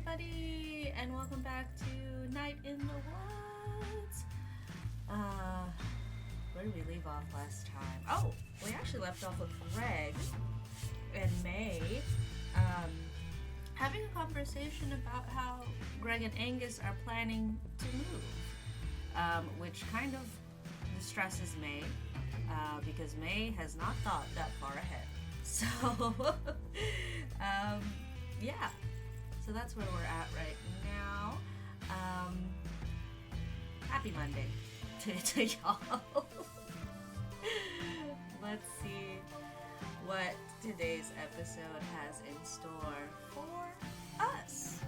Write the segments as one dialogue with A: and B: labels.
A: everybody, and welcome back to Night in the Woods. Where did we leave off last time? Oh, we actually left off with Greg and May having a conversation about how Greg and Angus are planning to move, which kind of distresses May because May has not thought that far ahead. So, yeah. So that's where we're at right now. Happy Monday to y'all. Let's see what today's episode has in store for us.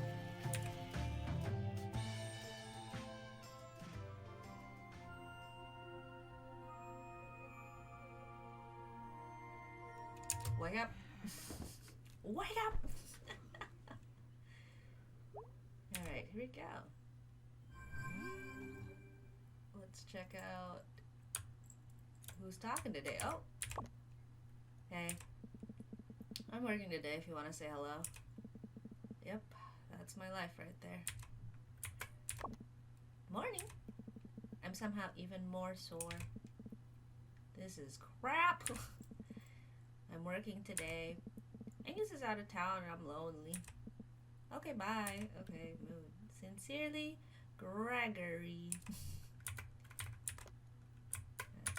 A: Wake up. Wake up. Alright, here we go. Let's check out who's talking today. Oh. Hey. I'm working today if you want to say hello. Yep, that's my life right there. Morning. I'm somehow even more sore. This is crap. I'm working today. Angus is out of town and I'm lonely. Okay, bye. Okay, mood. Sincerely, Gregory. Okay.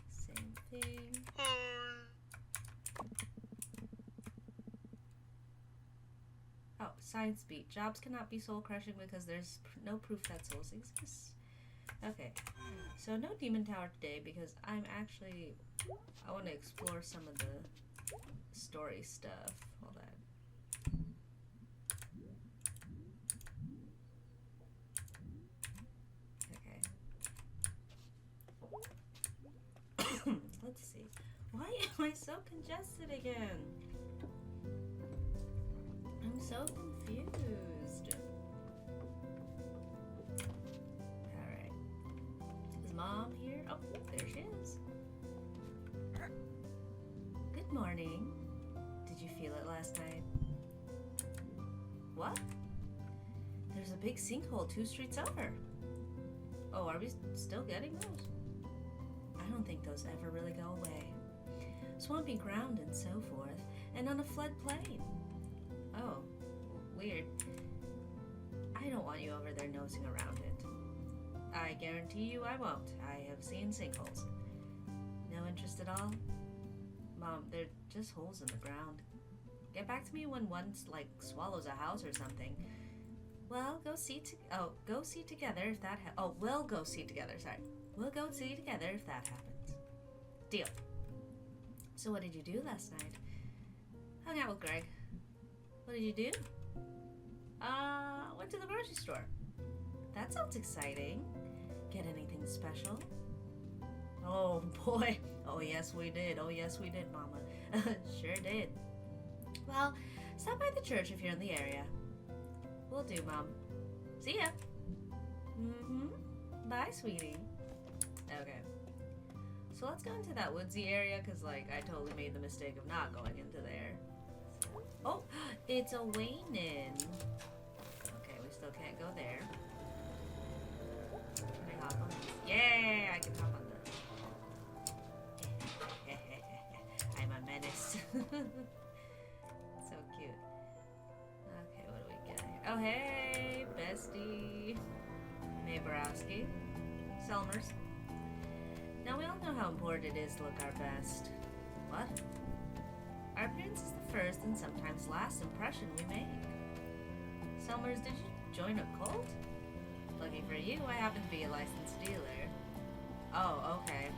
A: Same thing. Oh, science beat. Jobs cannot be soul crushing because there's no proof that souls exist. Okay, so no Demon Tower today because I want to explore some of the story stuff. Hold on. Okay. Let's see. Why am I so congested again? I'm so confused. Alright. Is Mom here? Oh, there she is. Good morning. Did you feel it last night? What? There's a big sinkhole 2 streets over. Oh, are we still getting those? I don't think those ever really go away. Swampy ground and so forth, and on a flood plain. Oh, weird. I don't want you over there nosing around it. I guarantee you I won't. I have seen sinkholes. No interest at all? Mom, they're just holes in the ground. Get back to me when one, swallows a house or something. Well, go see together if that we'll go see together, sorry. We'll go see together if that happens. Deal. So what did you do last night? Hung out with Greg. What did you do? Went to the grocery store. That sounds exciting. Get anything special? Oh boy. Oh yes we did. Oh yes we did, Mama. Sure did. Well, stop by the church if you're in the area. Will do, Mom. See ya. Bye, sweetie. Okay. So let's go into that woodsy area, because, I totally made the mistake of not going into there. Oh, it's a wainin'. Okay, we still can't go there. Can I hop on this? Yeah, I can hop on this. I'm a menace. So cute. Okay, what do we get here? Oh, hey, bestie. May Borowski. Selmers. Now, we all know how important it is to look our best. What? Our appearance is the first and sometimes last impression we make. Selmers, did you join a cult? Lucky for you, I happen to be a licensed dealer. Oh, okay.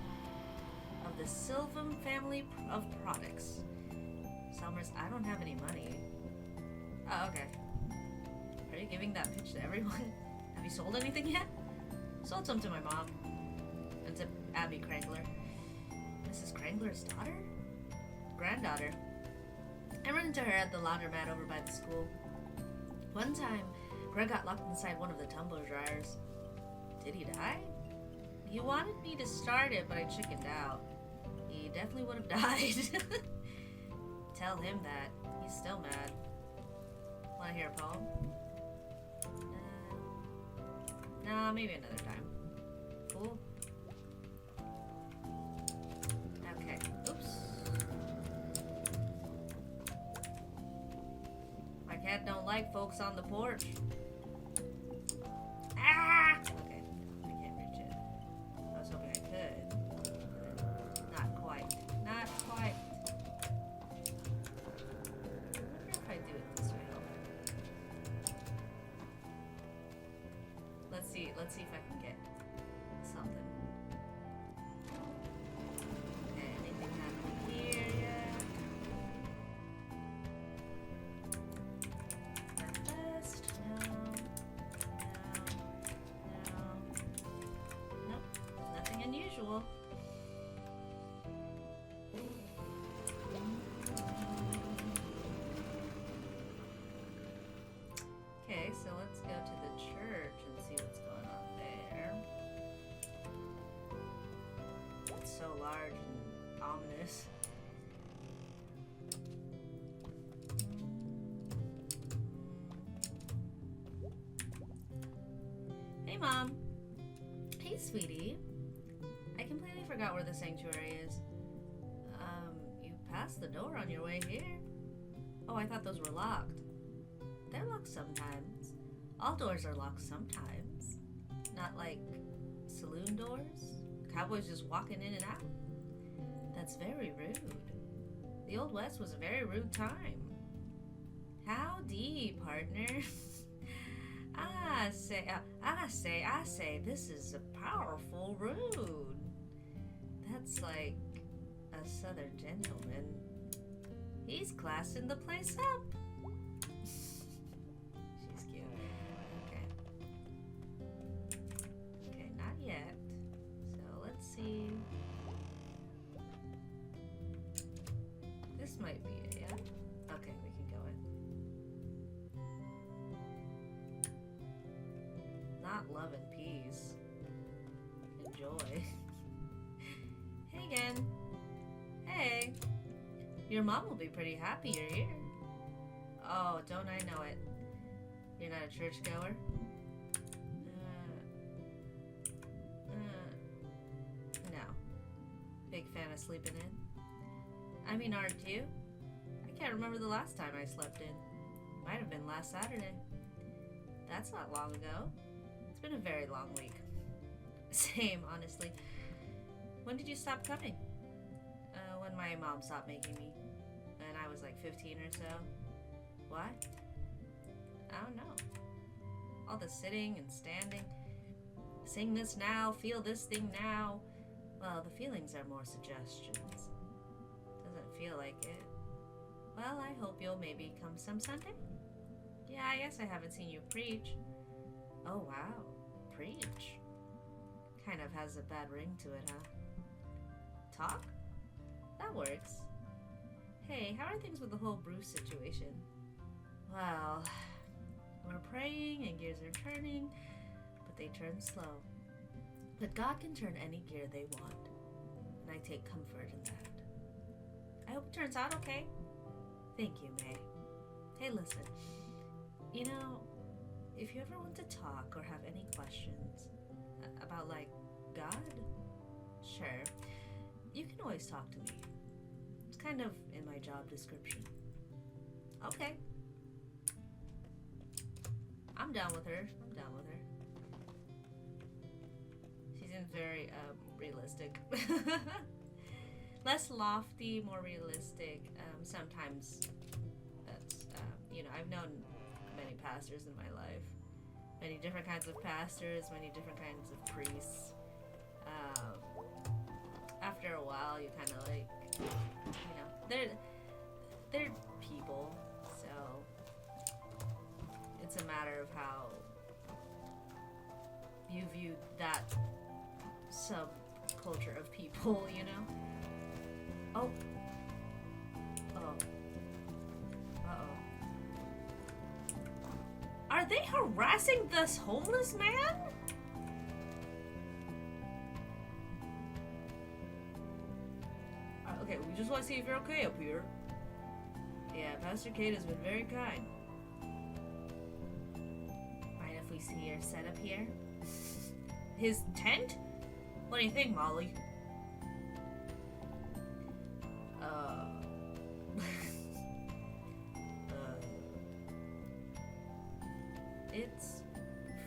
A: Of the Sylvan family of products. Selmers, I don't have any money. Oh, okay. Are you giving that pitch to everyone? Have you sold anything yet? Sold some to my mom. And to Abby Krangler. Mrs. Krangler's daughter? Granddaughter. I ran into her at the laundromat over by the school. One time, Greg got locked inside one of the tumbler dryers. Did he die? He wanted me to start it, but I chickened out. He definitely would have died. Tell him that. He's still mad. Wanna hear a poem? No, maybe another time. Cool. Okay. Oops. My cat don't like folks on the porch. Ah! Okay. I can't reach it. I was hoping I could. Not quite. Not quite. I wonder if I do it this way. Let's see if I can get something. Okay, anything happening here yet? Breakfast? No. Nope. Nothing unusual. Okay, so let's go to the church and see what's going on there. It's so large and ominous. Hey, Mom. Hey, sweetie. I completely forgot where the sanctuary is. You passed the door on your way here. Oh, I thought those were locked. They're locked sometimes. All doors are locked sometimes. Not like saloon doors. Cowboys just walking in and out. That's very rude. The Old West was a very rude time. Howdy, partner. I say, this is a powerful rude. That's like a southern gentleman. He's classing the place up. She's cute. Okay. Okay, not yet. So let's see. This might be it, yeah? Okay, we can go in. Not love and peace. Enjoy. Hey again. Hey. Your mom will be pretty happy you're here. Oh, don't I know it. You're not a churchgoer? No. Big fan of sleeping in? I mean, aren't you? I can't remember the last time I slept in. Might have been last Saturday. That's not long ago. It's been a very long week. Same, honestly. When did you stop coming? When my mom stopped making me. And I was like 15 or so. What? I don't know. All the sitting and standing. Sing this now, feel this thing now. Well, the feelings are more suggestions. Doesn't feel like it. Well, I hope you'll maybe come some Sunday. Yeah, I guess I haven't seen you preach. Oh, wow. Preach. Kind of has a bad ring to it, huh? Talk? That works. Hey, how are things with the whole Bruce situation? Well, we're praying and gears are turning, but they turn slow. But God can turn any gear they want, and I take comfort in that. I hope it turns out okay. Thank you, May. Hey, listen. You know, if you ever want to talk or have any questions about, like, God, sure, you can always talk to me. It's kind of in my job description. Okay. I'm down with her. She seems very, realistic. Less lofty, more realistic. Sometimes that's, you know, I've known many pastors in my life. Many different kinds of pastors, many different kinds of priests. After a while, you kind of like, you know, they're people, so it's a matter of how you view that subculture of people, you know? Oh. Are they harassing this homeless man? Okay, we just want to see if you're okay up here. Yeah, Pastor Kate has been very kind. you see your setup here? His tent? What do you think, Molly? It's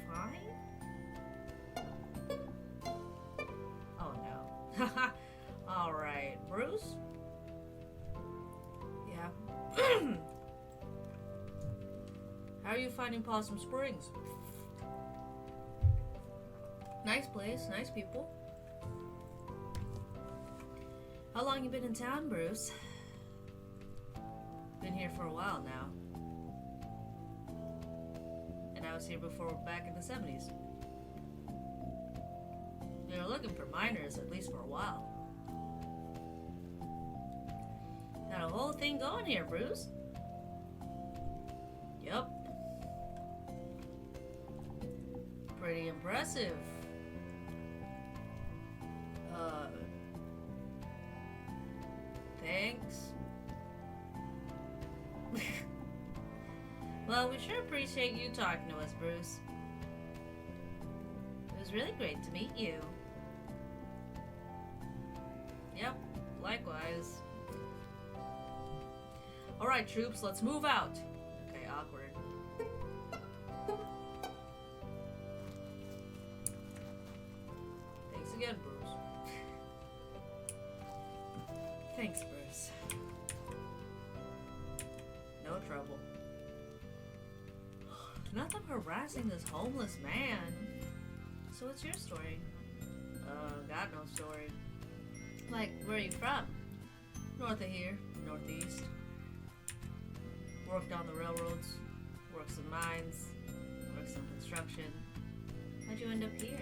A: fine? Oh no. Alright, Bruce? Yeah. How are you finding Possum Springs? Nice place, nice people. How long you been in town, Bruce? Been here for a while now. And I was here before, back in the 70s. They were looking for miners, at least for a while. Got a whole thing going here, Bruce. Yup. Pretty impressive. Thanks. Well, we sure appreciate you talking to us, Bruce. It was really great to meet you. Yep, likewise. Alright, troops, let's move out. Okay, awkward. Thanks again, Bruce. Thanks, Bruce. No trouble. Enough of harassing this homeless man. So what's your story? Got no story. Like, where are you from? North of here, northeast. Worked on the railroads, worked some mines, worked some construction. How'd you end up here?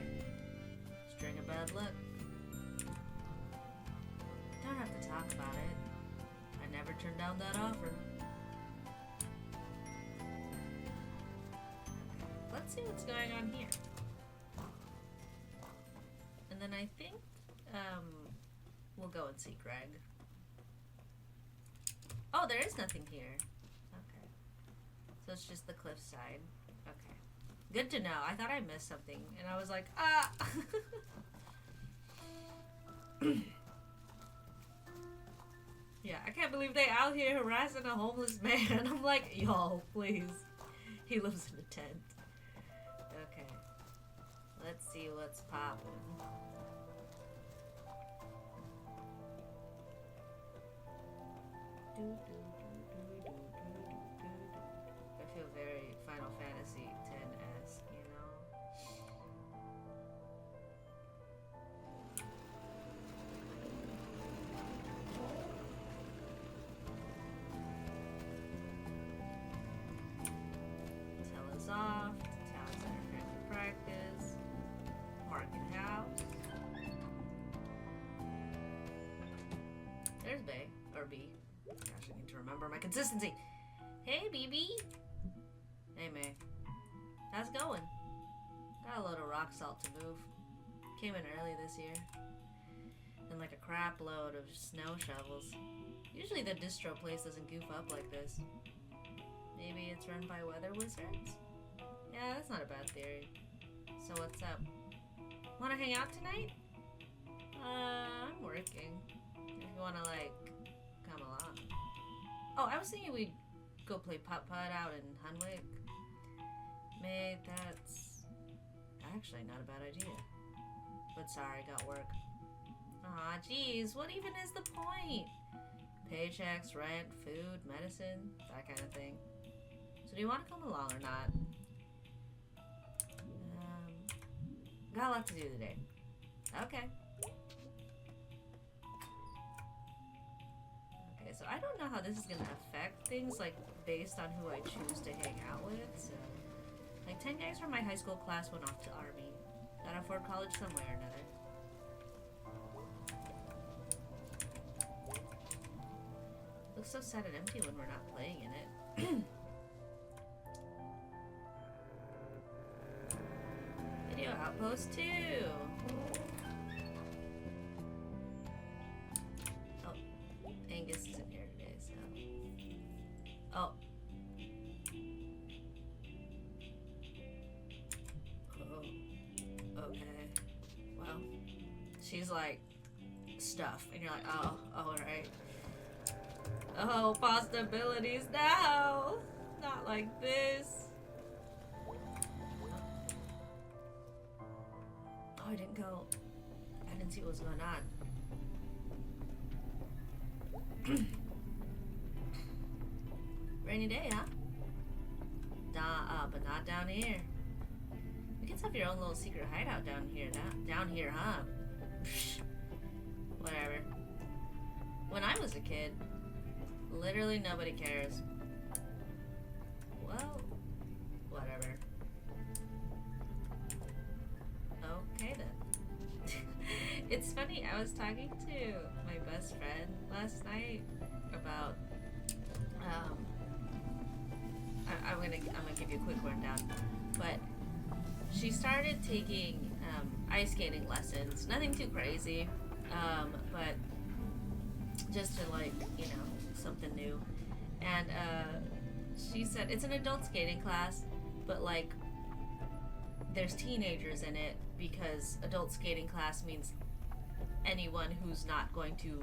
A: String of bad luck. Don't have to talk about it. I never turned down that offer. Let's see what's going on here. And then I think we'll go and see Greg. Oh, there is nothing here. Okay. So it's just the cliffside. Okay. Good to know. I thought I missed something. And I was like, ah! Yeah, I can't believe they out here harassing a homeless man. I'm like, y'all, please. He lives in a tent. Okay. Let's see what's poppin'. I feel very Final Fantasy X-esque, you know? Telesoft, Town Center Family Practice, Market House. There's Bay, or B. Gosh, I need to remember my consistency. Hey, BB. Hey, May. How's it going? Got a load of rock salt to move. Came in early this year. And like a crap load of snow shovels. Usually the distro place doesn't goof up like this. Maybe it's run by weather wizards? Yeah, that's not a bad theory. So what's up? Wanna hang out tonight? I'm working. If you wanna, like, come along. Oh, I was thinking we'd go play putt-putt out in Hunwick. May, that's actually not a bad idea. But sorry, got work. Aw, geez, what even is the point? Paychecks, rent, food, medicine, that kind of thing. So do you want to come along or not? Got a lot to do today. Okay. Okay, so I don't know how this is going to affect things, like, based on who I choose to hang out with, so... Like, 10 guys from my high school class went off to Army. Gotta afford college some way or another. Looks so sad and empty when we're not playing in it. Video Outpost 2! Oh, Angus isn't here today, so... Oh. she's like, stuff. And you're like, oh, alright. Oh, possibilities now! Not like this. Oh, I didn't go. I didn't see what was going on. Rainy day, huh? But not down here. You can have your own little secret hideout down here. Down here, huh? Psh, whatever. When I was a kid, literally nobody cares. Well, whatever. Okay then. It's funny, I was talking to my best friend last night about I'm gonna give you a quick rundown, but she started taking ice skating lessons. Nothing too crazy, but just to, like, you know, something new. And she said it's an adult skating class, but like there's teenagers in it because adult skating class means anyone who's not going to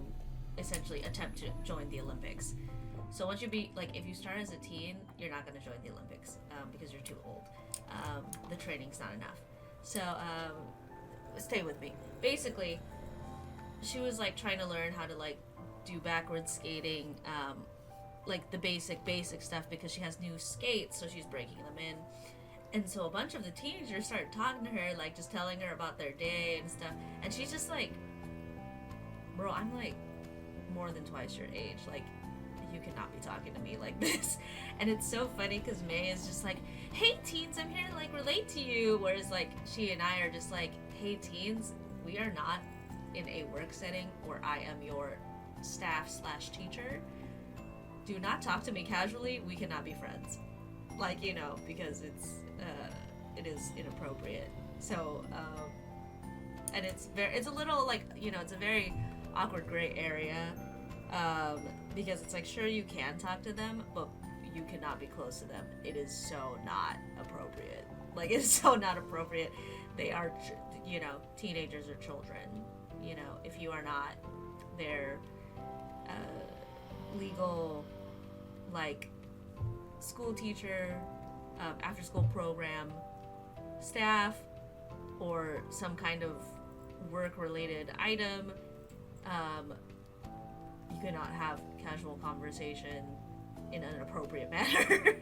A: essentially attempt to join the Olympics. So once you be like, if you start as a teen, you're not going to join the Olympics because you're too old. The training's not enough. So stay with me. Basically, she was like trying to learn how to like do backwards skating, like the basic stuff, because she has new skates, so she's breaking them in. And so a bunch of the teenagers started talking to her, like just telling her about their day and stuff. And she's just like, bro, I'm like more than twice your age. Like, you cannot be talking to me like this. And it's so funny because May is just like, hey teens, I'm here to like relate to you. Whereas like she and I are just like, hey teens, we are not in a work setting where I am your staff/teacher. Do not talk to me casually. We cannot be friends. Like, you know, because it is inappropriate. So, and it's a little like, you know, it's a very awkward gray area, because it's like, sure, you can talk to them, but you cannot be close to them. It is so not appropriate. Like, it's so not appropriate. They are, you know, teenagers or children. You know, if you are not their legal, like, school teacher, after school program staff, or some kind of work related item, you cannot have casual conversation in an appropriate manner.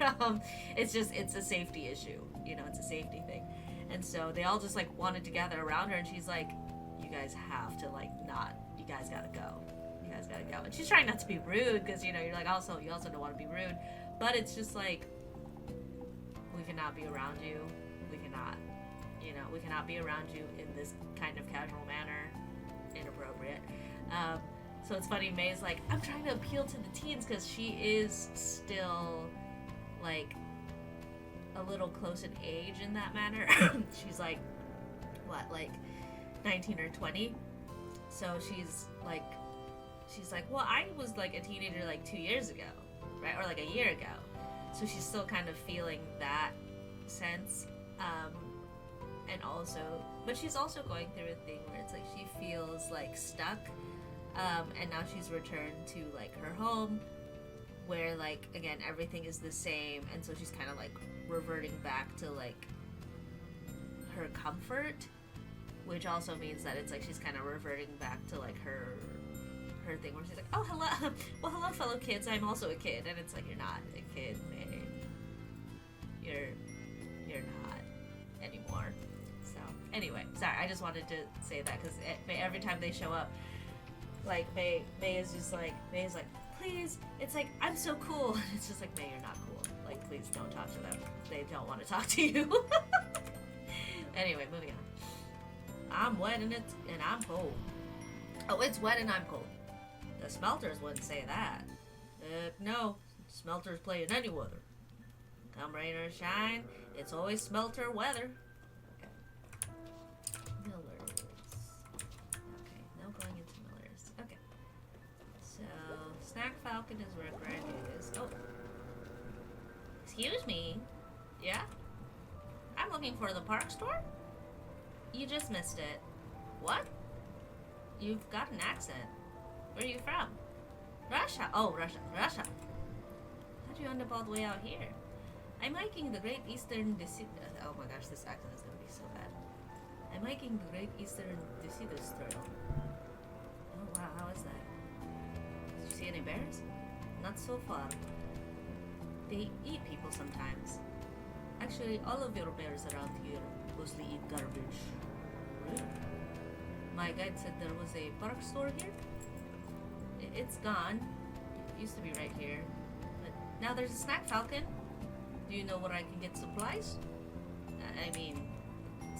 A: It's a safety issue, you know, it's a safety thing. And so they all just like wanted to gather around her, and she's like, you guys have to like not, you guys gotta go. And she's trying not to be rude, because, you know, you're like, you also don't want to be rude, but it's just like, we cannot be around you. We cannot be around you in this kind of casual manner. Inappropriate. So it's funny, May's like, I'm trying to appeal to the teens, because she is still like a little close in age in that manner. She's like, what, like 19 or 20? So she's like, well, I was like a teenager like 2 years ago, right? Or like a year ago. So she's still kind of feeling that sense. And also, but she's also going through a thing where it's like she feels like stuck. And now she's returned to like her home, where like, again, everything is the same. And so she's kind of like reverting back to like her comfort, which also means that it's like she's kind of reverting back to like her thing where she's like, oh, hello, well, hello, fellow kids, I'm also a kid. And it's like, you're not a kid, May. You're not anymore. So anyway, sorry, I just wanted to say that, because every time they show up, like May is just like, May's like, please, it's like, I'm so cool. And it's just like, May, you're not cool. Like, please don't talk to them. They don't want to talk to you. Anyway, moving on. I'm wet and I'm cold. Oh, it's wet and I'm cold. The smelters wouldn't say that. No, smelters play in any weather. Come rain or shine, it's always smelter weather. Okay. Millers. Okay, no going into Millers. Okay. So, Snack Falcon is where Granny is. Oh. Excuse me. Yeah? I'm looking for the park store? You just missed it. What? You've got an accent. Where are you from? Russia. Oh, Russia. Russia. How'd you end up all the way out here? I'm hiking the Great Eastern Oh my gosh, this accent is gonna be so bad. I'm hiking the Great Eastern Deciduous Trail. Oh wow, how is that? Did you see any bears? Not so far. They eat people sometimes. Actually, all of your bears around here mostly eat garbage. Really? My guide said there was a park store here. It's gone. It used to be right here. But now there's a snack falcon. Do you know where I can get supplies? I mean,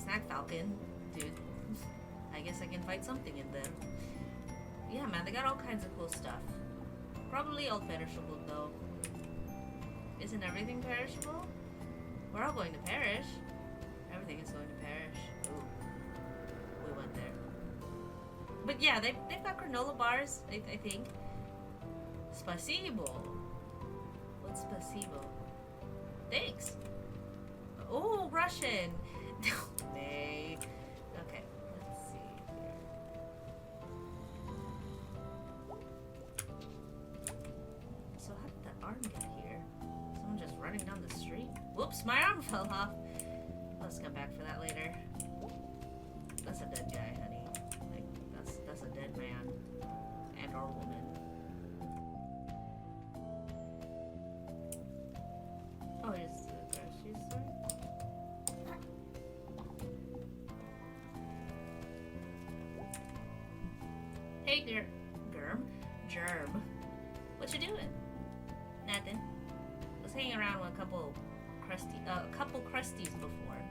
A: snack falcon, dude. I guess I can find something in there. Yeah, man, they got all kinds of cool stuff. Probably all perishable, though. Isn't everything perishable? We're all going to perish. Everything is going to perish. Ooh. We went there. But yeah, they've got granola bars, I think. Spasibo. What's spasibo? Thanks. Oh, Russian. Nay. Okay, let's see here. So how did that arm get here? Someone just running down the street? Whoops, my arm fell off. Let's come back for that later. That's a dead guy, honey. Like, that's a dead man. And or woman. Oh, it's the grocery store? Hey, Germ. What you doing? Nothing. Was hanging around with a couple crusties before.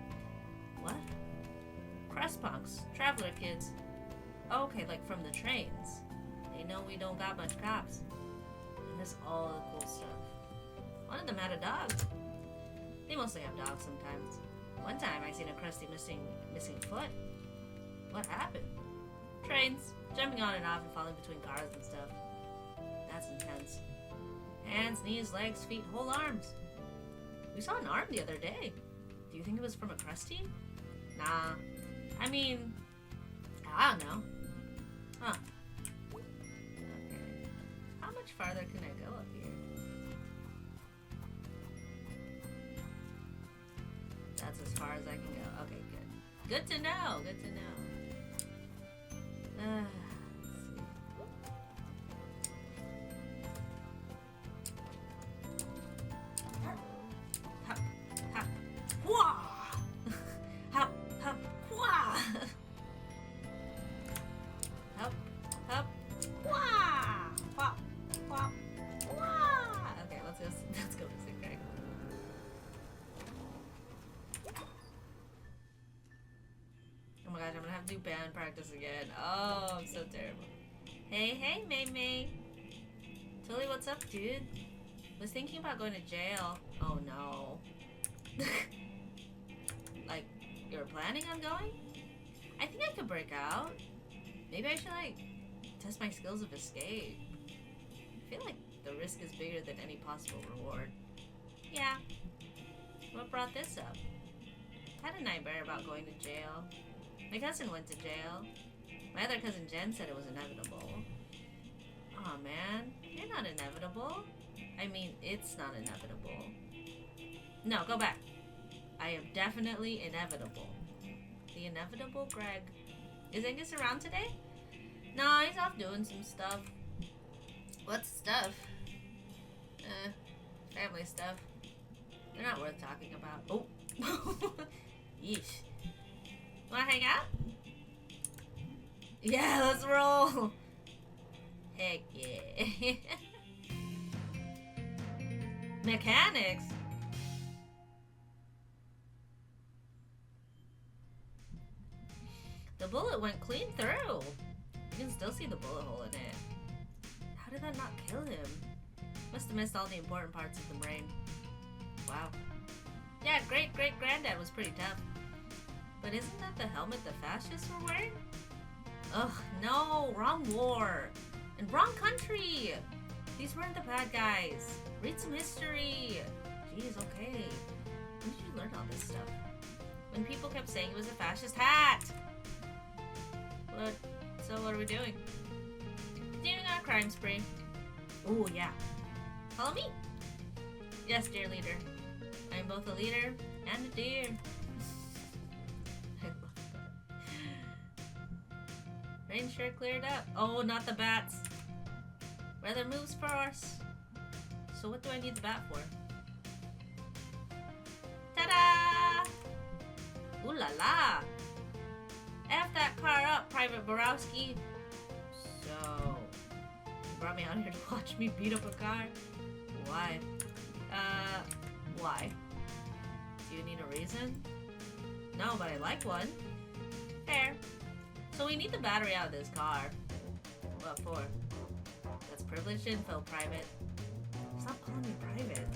A: What? Crust punks, traveler kids. Oh, okay, like from the trains. They know we don't got much cops. And that's all the cool stuff. One of them had a dog. They mostly have dogs sometimes. One time I seen a crusty missing foot. What happened? Trains, jumping on and off and falling between cars and stuff. That's intense. Hands, knees, legs, feet, whole arms. We saw an arm the other day. Do you think it was from a crusty? Nah. I mean, I don't know. Huh. Okay. How much farther can I go up here? That's as far as I can go. Okay, good. Good to know. Good to know. Let's see. Hop, hop, wah! Hop, hop, wah! Hop, hop, wah! Wah, wah, wah! Okay, let's go visit Greg. Oh my gosh, I'm gonna have to do band practice again. Oh, I'm so terrible. Hey, May. Tully, what's up, dude? Was thinking about going to jail. Oh no. Like, you were planning on going? I think I could break out. Maybe I should, like, test my skills of escape. I feel like the risk is bigger than any possible reward. Yeah. What brought this up? I had a nightmare about going to jail. My cousin went to jail. My other cousin Jen said it was inevitable. Aw, man. You're not inevitable. I mean, it's not inevitable. No, go back. I am definitely inevitable. The inevitable Greg. Is Angus around today? No, he's off doing some stuff. What stuff? Family stuff. They're not worth talking about. Oh. Yeesh. Wanna hang out? Yeah, let's roll. Heck yeah. Mechanics? The bullet went clean through. You can still see the bullet hole in it. How did that not kill him? Must have missed all the important parts of the brain. Wow. Yeah, great-great-granddad was pretty tough. But isn't that the helmet the fascists were wearing? Ugh, no, wrong war. And wrong country. These weren't the bad guys. Read some history. Jeez, okay. When did you learn all this stuff? When people kept saying it was a fascist hat. But, so So what are we doing? Continuing our crime spree. Ooh, yeah. Follow me. Yes, dear leader. I am both a leader and a deer. I love that. Rain sure cleared up. Oh, not the bats. Weather moves for us. So what do I need the bat for? Ta-da! Ooh la la! F that car up, Private Borowski. So, you brought me out here to watch me beat up a car? Why? Why? Do you need a reason? No, but I like one. Fair. So we need the battery out of this car. What for? That's privileged info, Private. Stop calling me Private.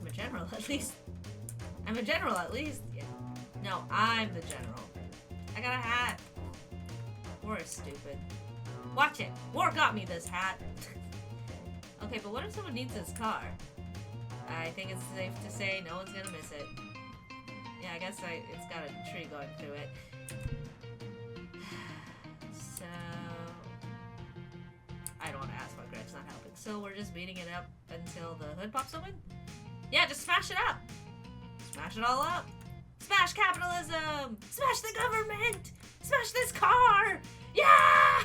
A: I'm a general, at least. I'm a general, at least. Yeah. No, I'm the general. I got a hat. War is stupid. Watch it. War got me this hat. Okay, but what if someone needs this car? I think it's safe to say no one's gonna miss it. Yeah, I guess it's got a tree going through it. So... I don't want to ask why Greg's not helping. So we're just beating it up until the hood pops open? Yeah, just smash it up! Smash it all up! Smash capitalism! Smash the government! Smash this car! Yeah!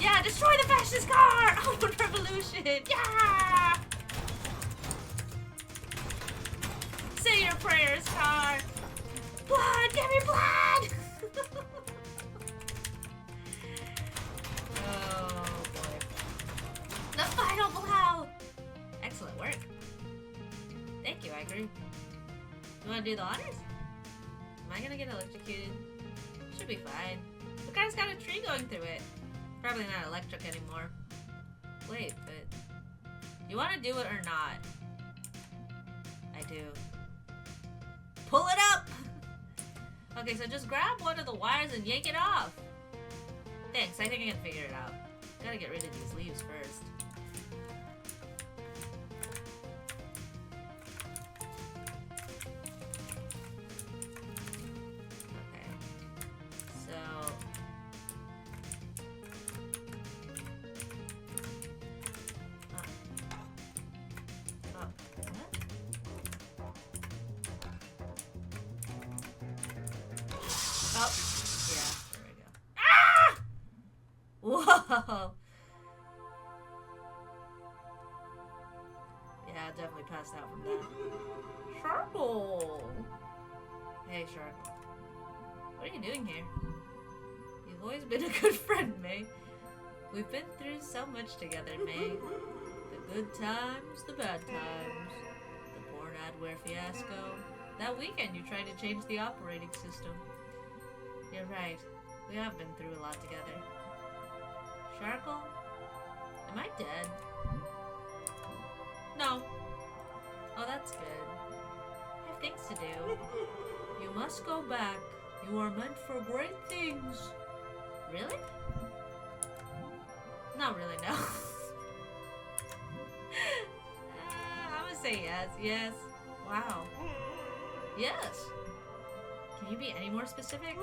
A: Yeah, destroy the fascist car! Open revolution! Yeah! Say your prayers, car! Blood! Give me blood! Oh boy. The final blow! Excellent work. Thank you, I agree. You wanna do the honors? Am I gonna get electrocuted? Should be fine. The car's got a tree going through it. Probably not electric anymore. Wait, but... You wanna do it or not? I do. Pull it up! Okay, so just grab one of the wires and yank it off. Thanks, I think I can figure it out. Gotta get rid of these leaves first. Okay. So... Oh, yeah, there we go. Ah! Whoa! Yeah, I definitely passed out from that. Sharkle! Hey, Sharkle. What are you doing here? You've always been a good friend, May. We've been through so much together, May. The good times, the bad times. The porn adware fiasco. That weekend you tried to change the operating system. You're right. We have been through a lot together. Sharkle? Am I dead? No. Oh, that's good. I have things to do. You must go back. You are meant for great things. Really? Not really, no. I'm gonna say yes. Yes. Wow. Yes. Can you be any more specific?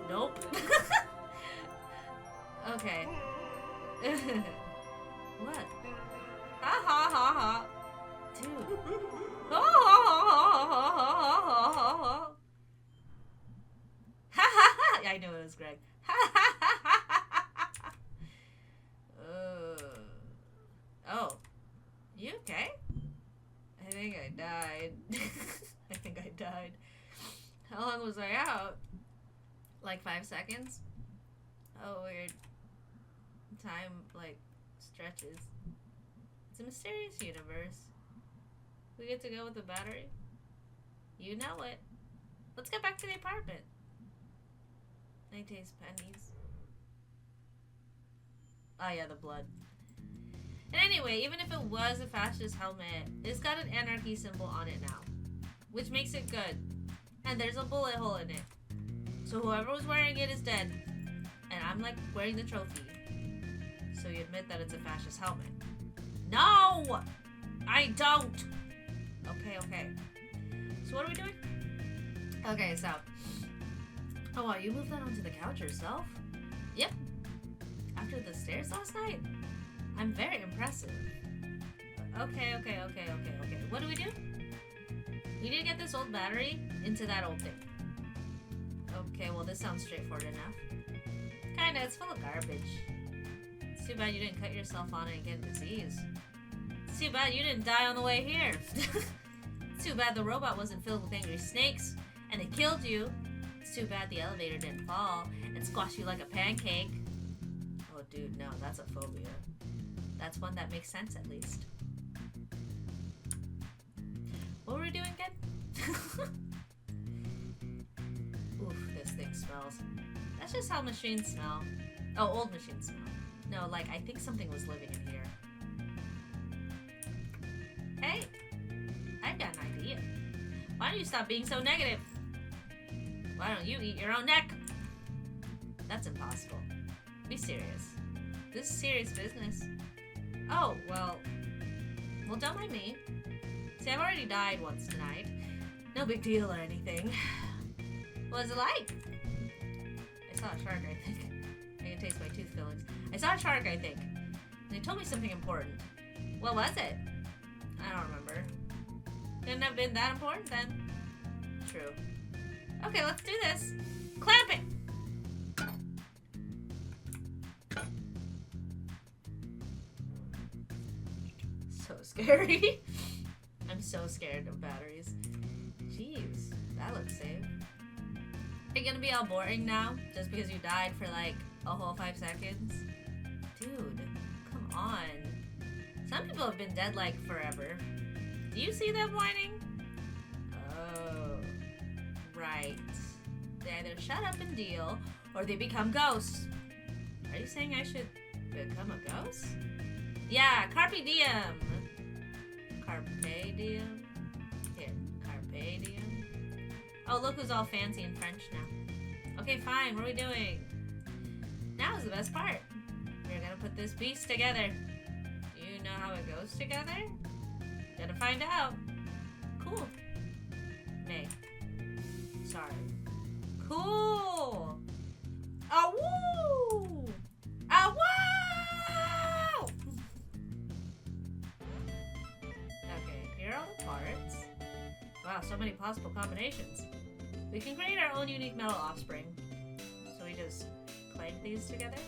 A: Nope. Okay. What? Ha ha ha ha. Dude. Ha ha ha ha ha ha ha. Ha ha ha. I knew it was Greg. Ha ha ha ha ha. Oh. You okay? I think I died. I think I died. How long was I out? Like 5 seconds? Oh, weird. Time, like, stretches. It's a mysterious universe. We get to go with the battery? You know it. Let's get back to the apartment. I taste pennies. Oh yeah, the blood. And anyway, even if it was a fascist helmet, it's got an anarchy symbol on it now. Which makes it good. And there's a bullet hole in it. So whoever was wearing it is dead. And I'm like wearing the trophy. So you admit that it's a fascist helmet. No! I don't! Okay, okay. So what are we doing? Okay, so Oh, wow, you moved that onto the couch yourself? Yep. After the stairs last night? I'm very impressive. Okay. What do? We need to get this old battery into that old thing. Okay, well, this sounds straightforward enough. Kinda, it's full of garbage. It's too bad you didn't cut yourself on it and get a disease. It's too bad you didn't die on the way here. It's too bad the robot wasn't filled with angry snakes and it killed you. It's too bad the elevator didn't fall and squash you like a pancake. Oh, dude, no, that's a phobia. That's one that makes sense, at least. What were we doing again? Oof, this thing smells. That's just how machines smell. Oh, old machines smell. No, like, I think something was living in here. Hey, I've got an idea. Why don't you stop being so negative? Why don't you eat your own neck? That's impossible. Be serious. This is serious business. Oh, well, don't mind me. See, I've already died once tonight. No big deal or anything. What was it like? I saw a shark, I think. I can taste my tooth fillings. I saw a shark, I think. And they told me something important. What was it? I don't remember. Couldn't have been that important then. True. Okay, let's do this. Clamp it! So scary. I'm so scared of batteries. Jeez, that looks safe. Are you gonna be all boring now? Just because you died for like a whole 5 seconds? Dude, come on. Some people have been dead like forever. Do you see them whining? Oh, right. They either shut up and deal, or they become ghosts. Are you saying I should become a ghost? Yeah, carpe diem. Carpe diem? Here, carpe diem. Oh, look who's all fancy in French now. Okay, fine, what are we doing? Now is the best part. We're gonna put this piece together. Do you know how it goes together? Gotta find out. Cool. May. Sorry. Cool! Ah, woo! Ah, wow! Okay, here are all the parts. Wow, so many possible combinations. We can create our own unique metal offspring. So we just clank these together?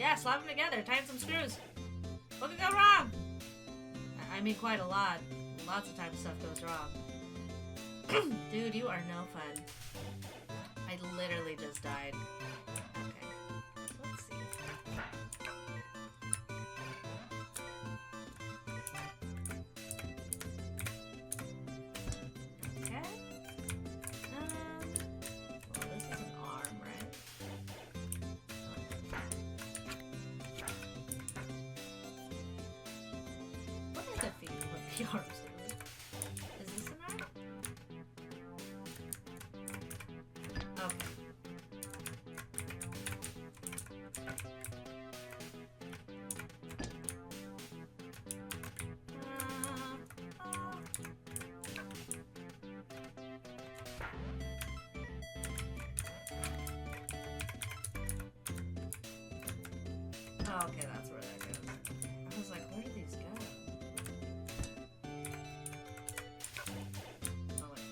A: Yeah, slap them together, tighten some screws. What could go wrong? I mean, quite a lot. Lots of times stuff goes wrong. Dude, you are no fun. I literally just died. Okay. Let's see. Okay. Well, this is an arm, right? What are the feet with the arms? Is this an arm? Okay. Oh, okay, that's where that goes. I was like, where do these go? Oh, wait.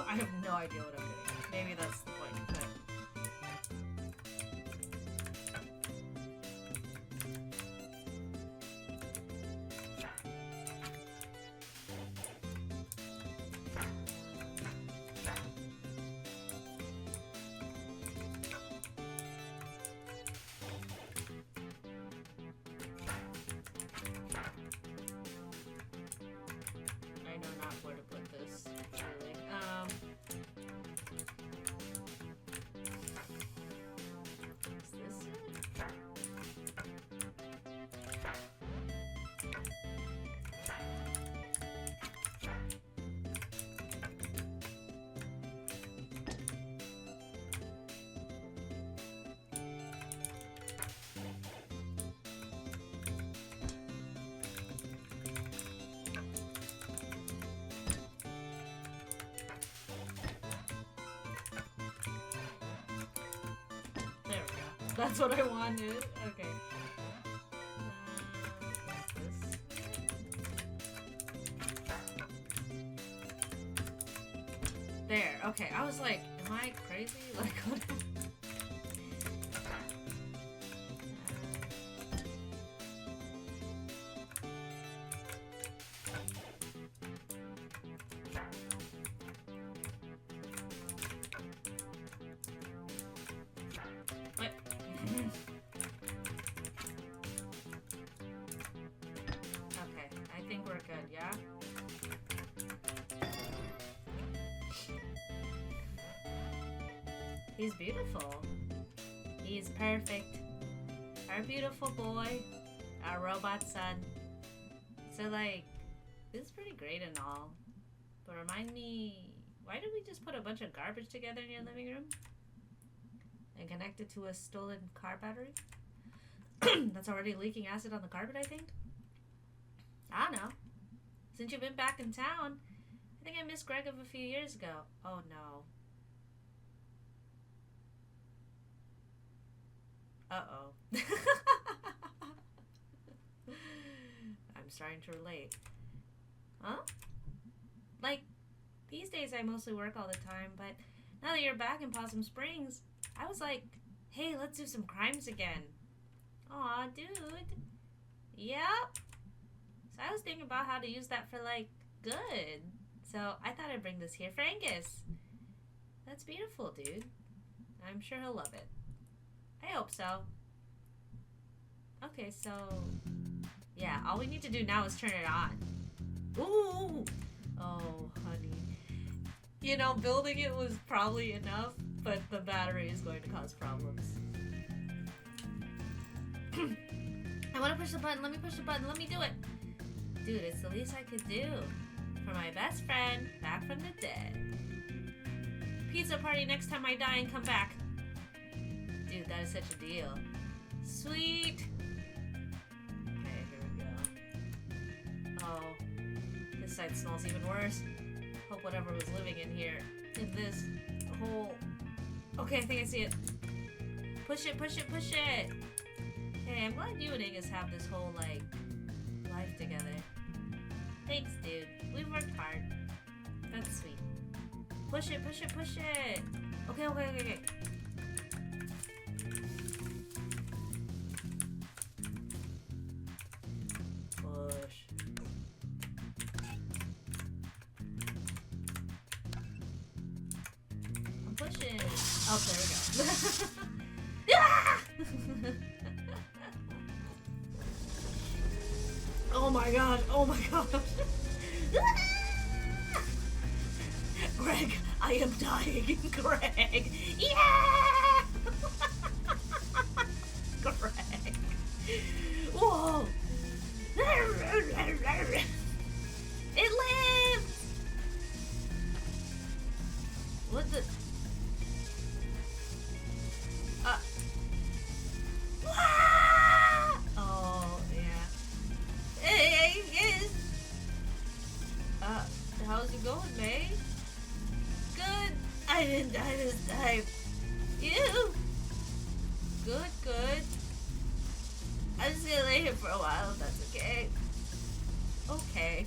A: I have no idea what I'm doing. Maybe that's the point, but... I know not where to put this, really. That's what I wanted. Okay. There. Okay. I was like, am I crazy? Like, what? He's beautiful. He's perfect. Our beautiful boy. Our robot son. So like, this is pretty great and all. But remind me, why did we just put a bunch of garbage together in your living room? And connect it to a stolen car battery? That's already leaking acid on the carpet, I think? I don't know. Since you've been back in town, I think I missed Greg of a few years ago. Oh no. Uh-oh. I'm starting to relate. Huh? Like, these days I mostly work all the time, but now that you're back in Possum Springs, I was like, hey, let's do some crimes again. Aw, dude. Yep. So I was thinking about how to use that for, like, good. So I thought I'd bring this here for Angus. That's beautiful, dude. I'm sure he'll love it. I hope so. Okay, so... yeah, all we need to do now is turn it on. Ooh! Oh, honey. You know, building it was probably enough, but the battery is going to cause problems. I want to push the button. Let me push the button. Let me do it. Dude, it's the least I could do. For my best friend, back from the dead. Pizza party next time I die and come back. Dude, that is such a deal. Sweet! Okay, here we go. Oh, this side smells even worse. Hope whatever was living in here, in this hole. Okay, I think I see it. Push it, push it, push it! Hey, I'm glad you and Angus have this whole, like, life together. Thanks, dude. We've worked hard. That's sweet. Push it, push it, push it! Okay, okay, okay, okay. Oh, there we go. Oh my god, oh my god. Greg, I am dying. Greg. Yeah! Greg. Whoa. It lives! What the... Oh, yeah. Hey, yes. How's it going, May? Good. I didn't die this time. You? Good, good. I'm just gonna lay here for a while if that's okay. Okay.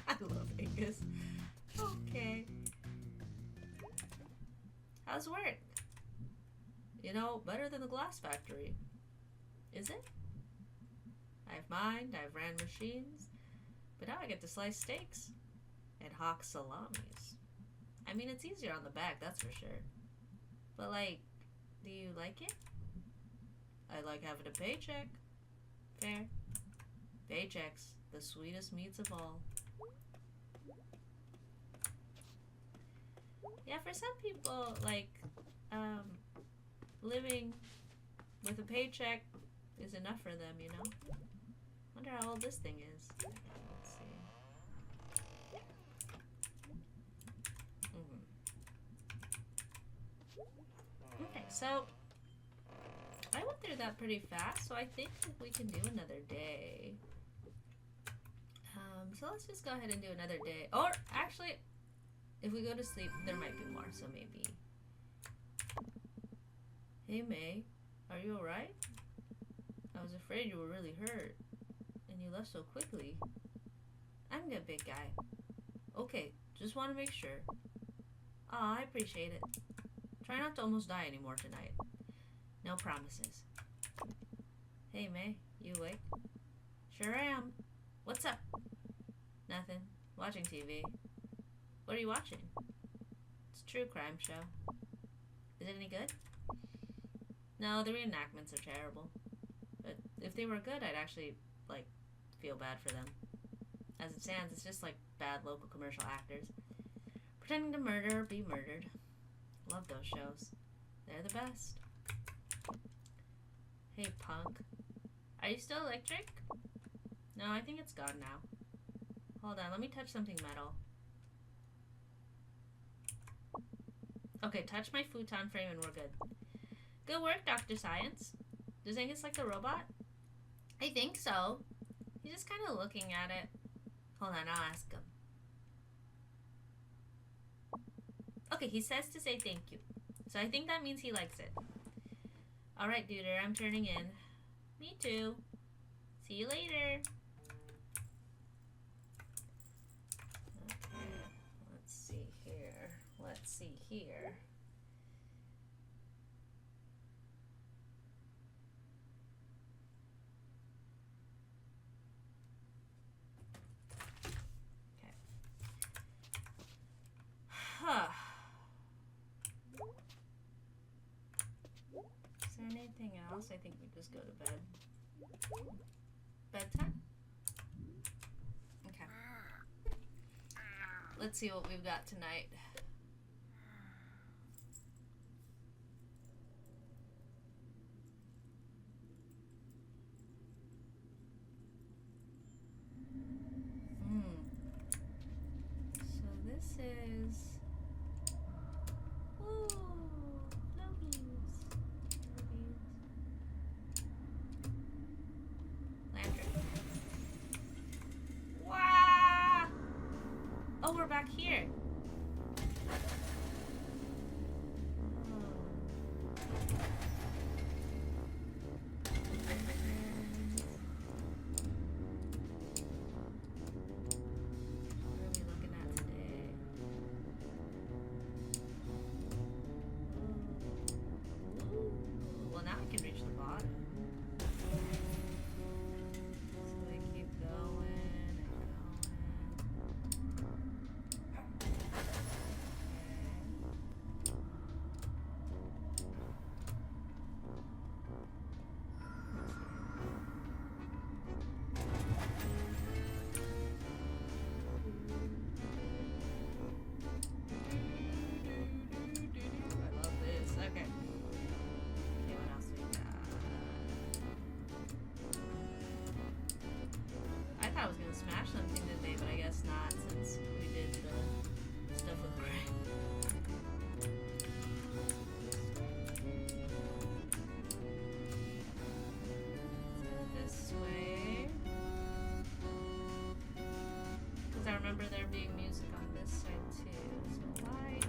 A: I love Angus. Okay. How's work? You know, better than the glass factory. Is it? I've mined, I've ran machines, but now I get to slice steaks and hawk salamis. I mean, it's easier on the back, that's for sure. But, like, do you like it? I like having a paycheck. Fair. Paychecks, the sweetest meats of all. Yeah, for some people, like, living with a paycheck is enough for them, you know? Wonder how old this thing is. Let's see. Okay, so I went through that pretty fast, so I think we can do another day. So let's just go ahead and do another day. Or actually, if we go to sleep, there might be more, so maybe. Hey, May. Are you alright? I was afraid you were really hurt. And you left so quickly. I'm good, big guy. Okay, just want to make sure. Aw, I appreciate it. Try not to almost die anymore tonight. No promises. Hey, May, you awake? Sure am. What's up? Nothing. Watching TV. What are you watching? It's a true crime show. Is it any good? No, the reenactments are terrible. But if they were good, I'd actually, like, feel bad for them. As it stands, it's just like bad local commercial actors pretending to murder or be murdered. Love those shows. They're the best. Hey, punk. Are you still electric? No, I think it's gone now. Hold on, let me touch something metal. Okay, touch my futon frame and we're good. Good work, Dr. Science. Does Angus like the robot? I think so. He's just kind of looking at it. Hold on, I'll ask him. Okay, he says to say thank you. So I think that means he likes it. Alright, Duder, I'm turning in. Me too. See you later. Okay, let's see here. Let's see here. Huh. Is there anything else? I think we just go to bed. Bedtime? Okay. Let's see what we've got tonight. So this is... Ooh, flubbies. Lantern. Wow! Oh, we're back here. I was gonna smash something today, but I guess not since we did the stuff with Greg. This way. Because I remember there being music on this side too. So light.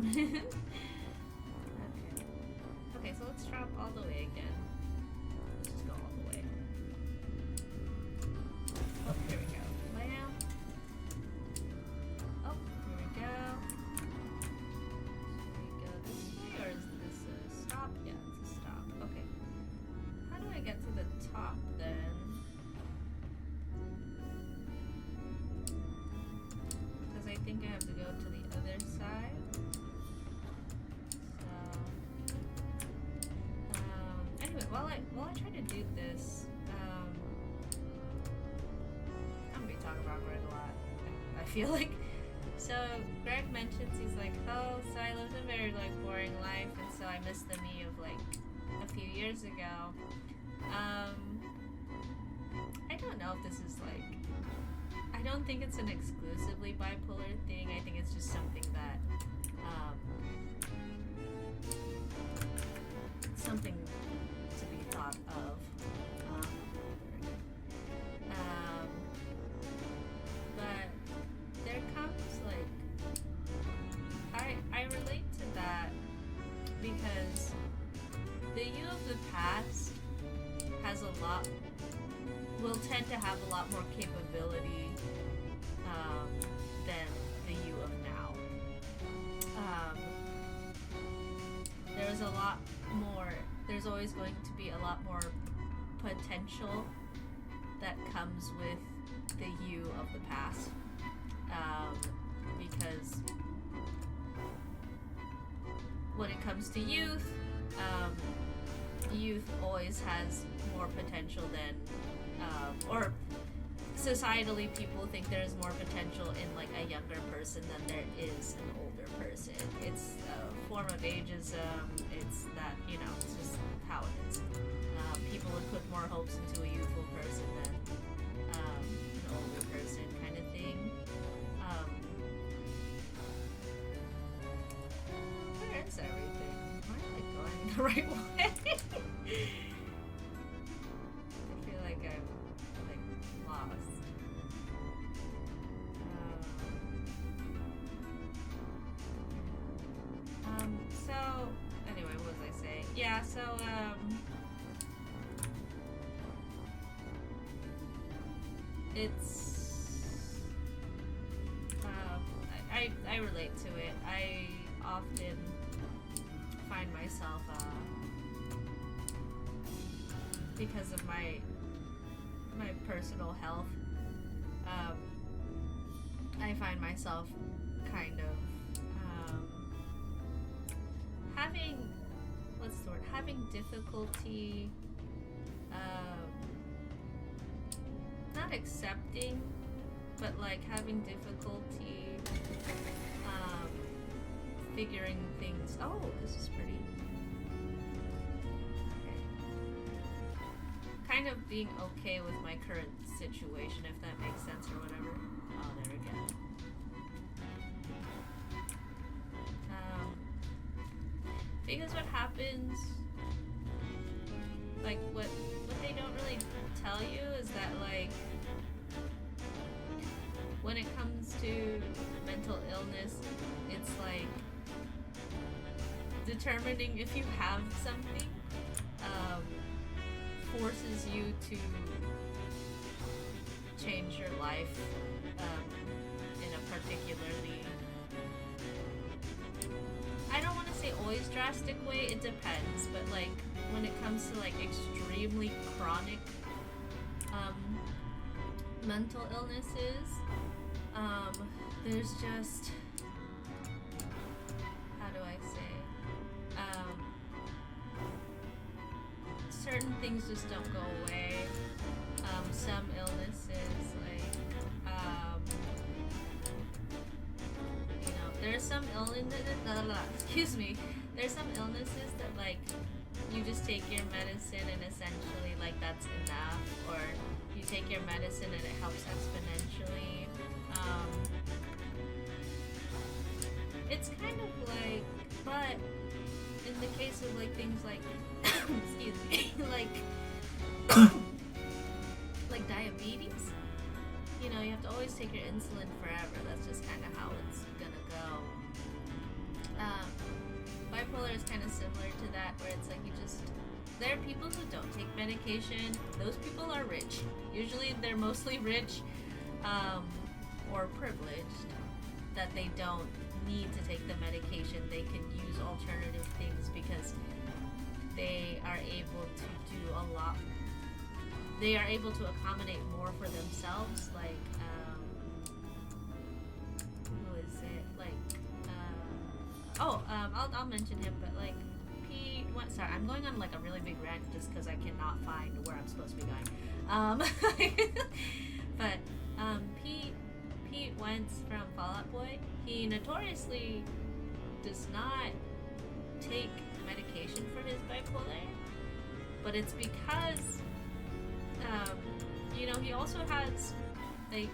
A: Okay. Okay, so let's drop all the way again. Let's just go all the way. Oh, here we go. Lamp. Oh, here we go. Should we go this way or is this a stop? Yeah, it's a stop. Okay. How do I get to the top then? Because I think I have to go to the other side. While I try to do this, I'm gonna be talking about Greg a lot. I feel like. So Greg mentions he's like, oh, so I lived a very like boring life, and so I miss the me of like a few years ago. I don't know if this is like. I don't think it's an exclusively bipolar thing. I think it's just something that. Something to be thought of. tend to have a lot more capability than the you of now. There's a lot more, there's always going to be a lot more potential that comes with the you of the past. Because when it comes to youth, youth always has more potential than, or societally people think there's more potential in like a younger person than there is an older person. It's a form of ageism. It's that, you know, it's just how it is. People would put more hopes into a youthful person than an older person, kind of thing. Where is everything? Am I like going the right way? I feel like I'm like lost. So anyway, what was I saying? Yeah, so it's I relate to it. I often find myself because of my personal health, I find myself kind of having, what's the word, having difficulty not accepting, but like having difficulty figuring things. Oh, this is pretty. Okay. Kind of being okay with my current situation, if that makes sense or whatever. Oh, there we go. Because what happens, like what they don't really tell you is that like when it comes to mental illness, it's like determining if you have something forces you to change your life in a particularly, I don't want to say always drastic way, it depends, but like when it comes to like extremely chronic mental illnesses, there's just, how do I say, certain things just don't go away. Some illnesses, like, you know, there's some excuse me, there's some illnesses that like you just take your medicine and essentially like that's enough, or you take your medicine and it helps exponentially. It's kind of like, but in the case of like things like excuse me, like diabetes, you know, you have to always take your insulin forever. That's just kind of how it's gonna go. Bipolar is kind of similar to that, where it's like you just, there are people who don't take medication. Those people are rich. Usually they're mostly rich or privileged, that they don't need to take the medication. They can use alternative things because they are able to do a lot. They are able to accommodate more for themselves. Like, who is it? Like, I'll mention him, but like, sorry, I'm going on like a really big rant just because I cannot find where I'm supposed to be going. But Pete Wentz from Fall Out Boy, he notoriously does not take medication for his bipolar, but it's because you know, he also has like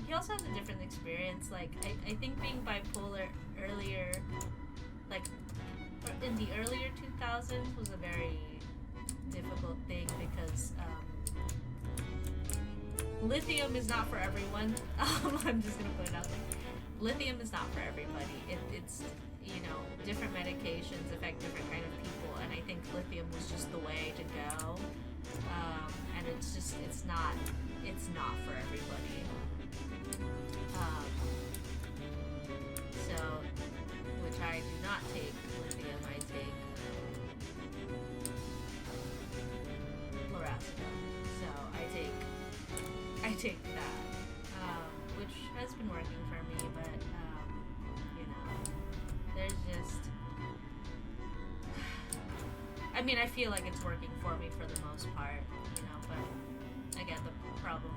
A: he also has a different experience. Like I think being bipolar earlier, like in the earlier 2000s, was a very difficult thing because lithium is not for everyone. I'm just gonna put it out there. Lithium is not for everybody. It's, you know, different medications affect different kind of people, and I think lithium was just the way to go. and it's not for everybody. So, which I do not take lithium, I take lorazepam. So I take that, which has been working for me, but you know, there's just, I mean, I feel like it's working for me for the most part, you know, but again, the problem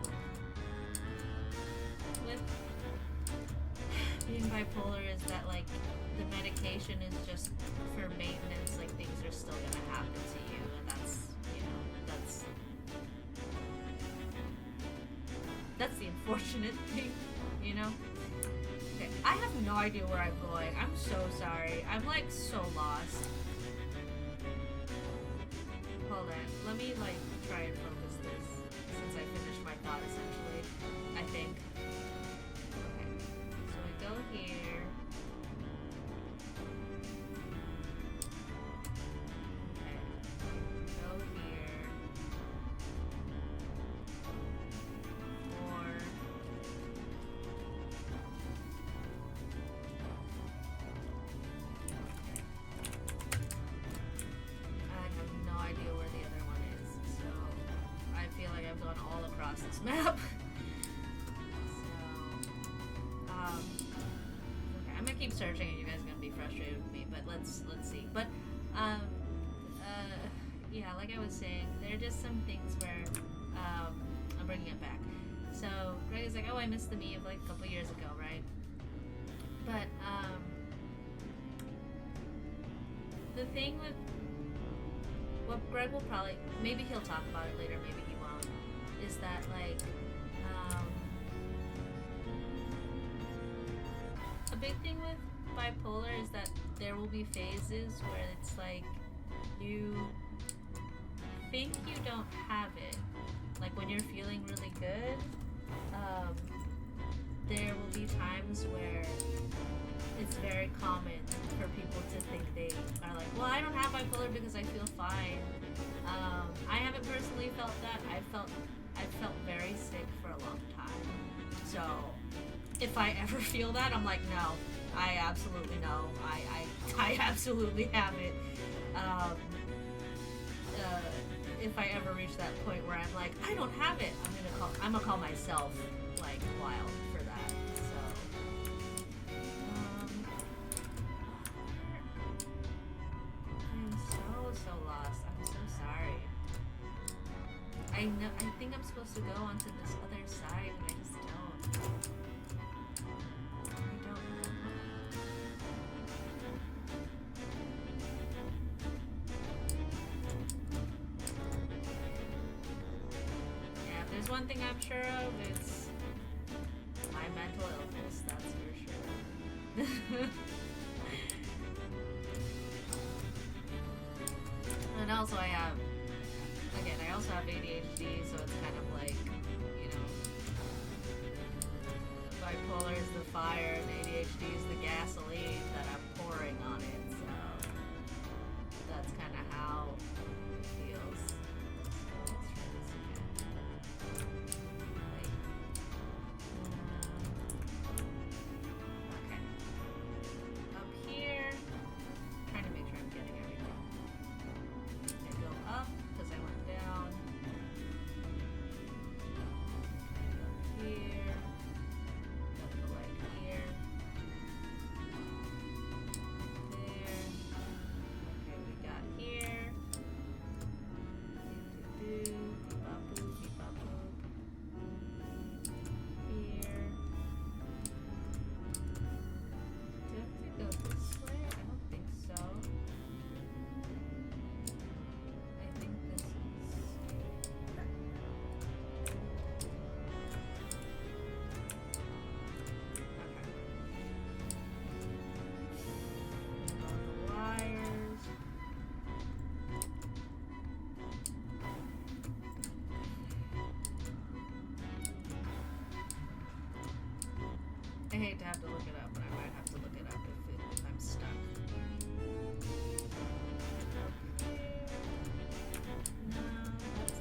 A: with being bipolar is that, like, the medication is just for maintenance, like, things are still gonna happen to you, and that's, you know, that's the unfortunate thing, you know? Okay, I have no idea where I'm going. I'm so sorry. I'm, like, so lost. Hold on. Let me, like, try and focus this, since I finished my thought, essentially, I think. Okay. So we go here. Okay. Go here. 4. I have no idea where the other one is, so I feel like I've gone all across this map. Okay, I'm gonna keep searching and you guys are gonna be frustrated with me, but let's see. But yeah, like I was saying, there are just some things where I'm bringing it back. So Greg is like, oh, I missed the me of like a couple years ago, right? But the thing with what Greg will probably, maybe he'll talk about it later, maybe he won't, is that, like, a big thing with bipolar is that there will be phases where it's like you think you don't have it. Like when you're feeling really good, there will be times where it's very common for people to think they are like, well, I don't have bipolar because I feel fine. I haven't personally felt that. I've felt very sick for a long time. So if I ever feel that, I'm like, no, I absolutely know. I absolutely have it. If I ever reach that point where I'm like, I don't have it, I'm gonna call myself like wild for that. So I'm so lost. I'm so sorry. I think I'm supposed to go onto this other side and I just don't. I don't know. Yeah, if there's one thing I'm sure of, it's my mental illness, that's for sure. And also I also have ADHD, so it's kind of like, you know, bipolar is the fire and ADHD is the gasoline that I'm pouring on it, so that's kind of how it feels. So let's try this again. Wait. Okay. Up here, trying to make sure I'm getting everything. I go up because I went down. I go here. Gotta go right here. There. Okay, we got here. Beep-a-boop, beep-a-boop. Here. Do I have to go this way? I don't think so. I think this is... Okay. On the wires. I hate to have to look it up, but I might have to look it up if I'm stuck. No, that's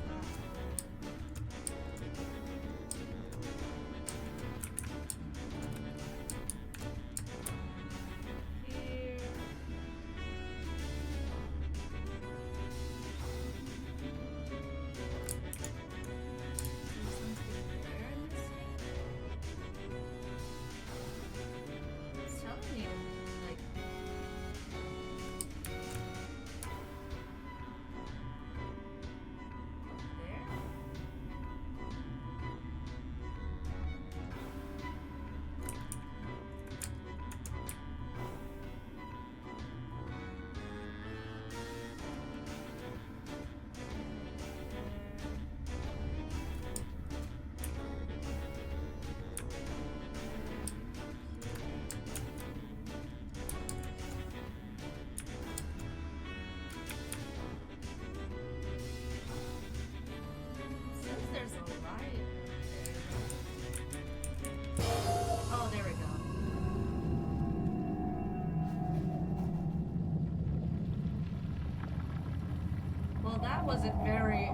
A: that wasn't very,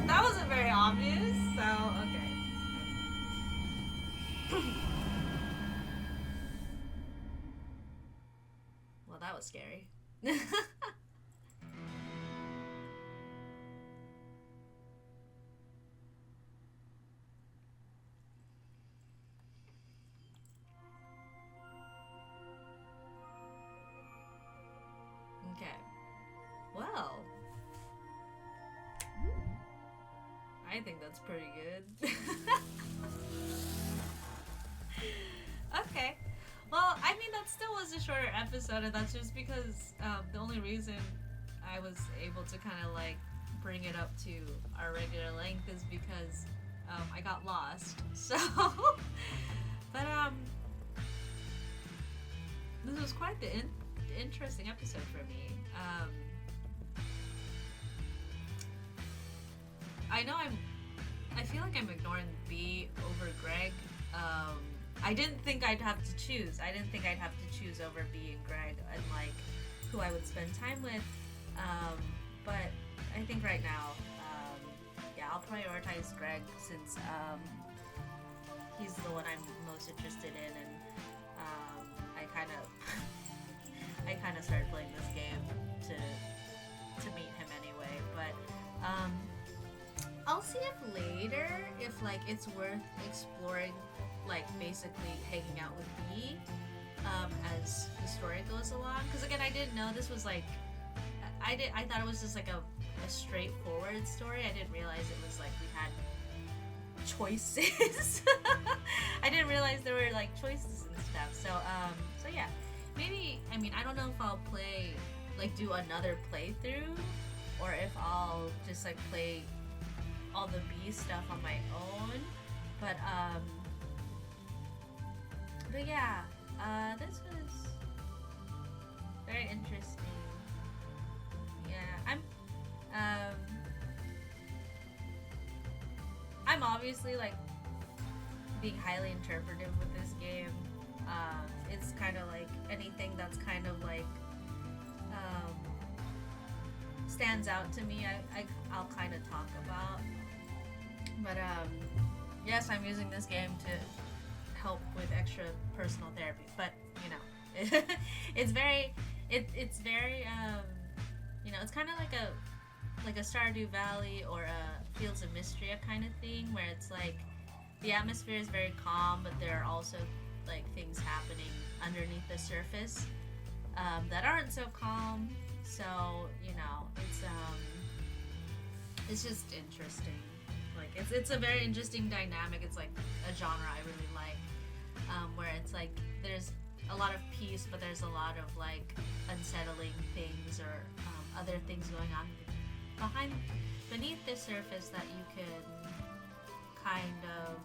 A: that wasn't very obvious, so, okay. Well, that was scary. Okay. Well, I think that's pretty good. Okay. Well, I mean, that still was a shorter episode, and that's just because the only reason I was able to kind of like bring it up to our regular length is because I got lost. So, but this was quite the interesting episode for me. I know I feel like I'm ignoring B over Greg. I didn't think I'd have to choose. I didn't think I'd have to choose over B and Greg and like who I would spend time with. But I think right now, yeah, I'll prioritize Greg since he's the one I'm most interested in, and I kind of started playing this game to meet him anyway. But I'll see if later if like it's worth exploring, like basically hanging out with B as the story goes along. Because again, I didn't know this was like I thought it was just like a straightforward story. I didn't realize it was like we had choices. I didn't realize there were like choices and stuff. So yeah, maybe, I mean, I don't know if I'll do another playthrough or if I'll just like play all the B stuff on my own. But yeah, this was very interesting. Yeah, I'm obviously like being highly interpretive with this game. It's kind of like anything that's kind of like stands out to me, I'll kind of talk about. But yes, I'm using this game to help with extra personal therapy. But you know, it's very you know, it's kind of like a Stardew Valley or a Fields of Mystria kind of thing, where it's like the atmosphere is very calm, but there are also like things happening underneath the surface that aren't so calm. So you know, it's just interesting. Like it's a very interesting dynamic. It's like a genre I really like, where it's like there's a lot of peace, but there's a lot of like unsettling things or other things going on beneath the surface that you can kind of